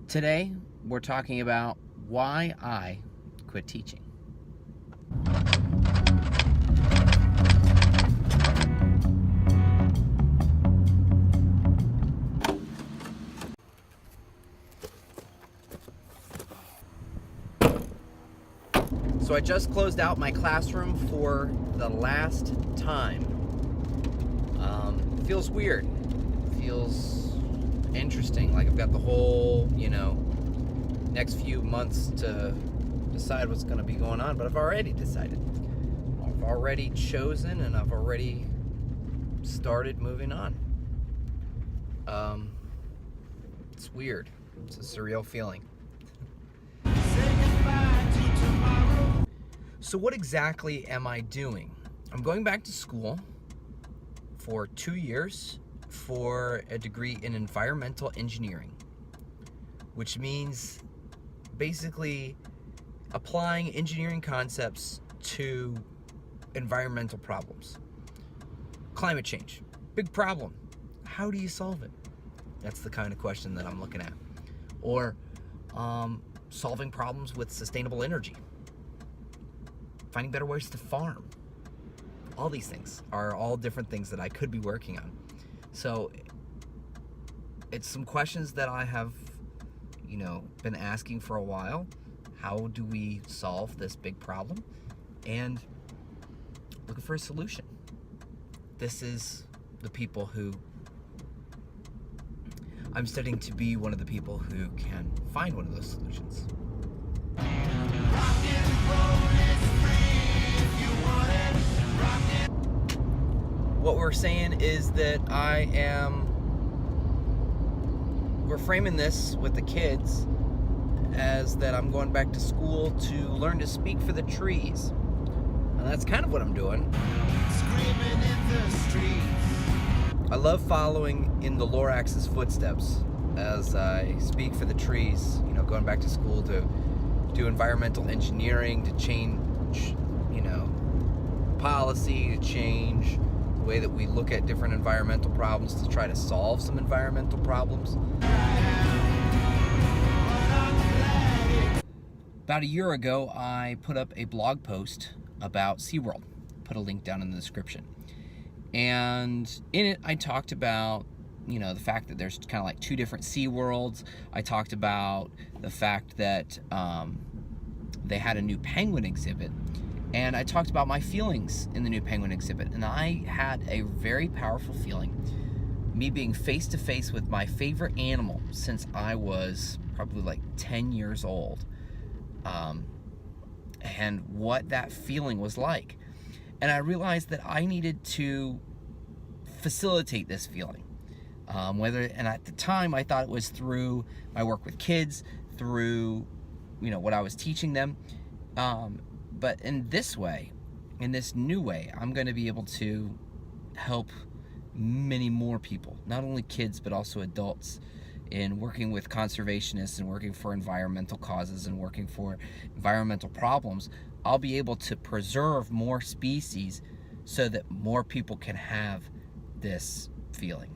Today, we're talking about why I quit teaching. So I just closed out my classroom for the last time. Feels weird. Feels interesting. Like I've got the whole, next few months to decide what's going to be going on, but I've already decided. I've already chosen, and I've already started moving on. It's weird. It's a surreal feeling. So what exactly am I doing? I'm going back to school for 2 years for a degree in environmental engineering, which means basically applying engineering concepts to environmental problems. Climate change, big problem. How do you solve it? That's the kind of question that I'm looking at. Or solving problems with sustainable energy. Finding better ways to farm. All these things are all different things that I could be working on. So it's some questions that I have, been asking for a while. How do we solve this big problem? And looking for a solution. This is the people who I'm studying to be one of the people who can find one of those solutions. What we're saying is that we're framing this with the kids as that I'm going back to school to learn to speak for the trees. And that's kind of what I'm doing. Screaming in the streets. I love following in the Lorax's footsteps as I speak for the trees, going back to school to do environmental engineering, to change, policy, to change the way that we look at different environmental problems, to try to solve some environmental problems. About a year ago, I put up a blog post about SeaWorld. Put a link down in the description. And in it, I talked about, the fact that there's kind of like two different SeaWorlds. I talked about the fact that they had a new penguin exhibit. And I talked about my feelings in the new penguin exhibit. And I had a very powerful feeling, me being face to face with my favorite animal since I was probably like 10 years old. And what that feeling was like. And I realized that I needed to facilitate this feeling. And at the time I thought it was through my work with kids, through, what I was teaching them. But in this way, in this new way, I'm going to be able to help many more people, not only kids, but also adults, in working with conservationists and working for environmental causes and working for environmental problems. I'll be able to preserve more species so that more people can have this feeling.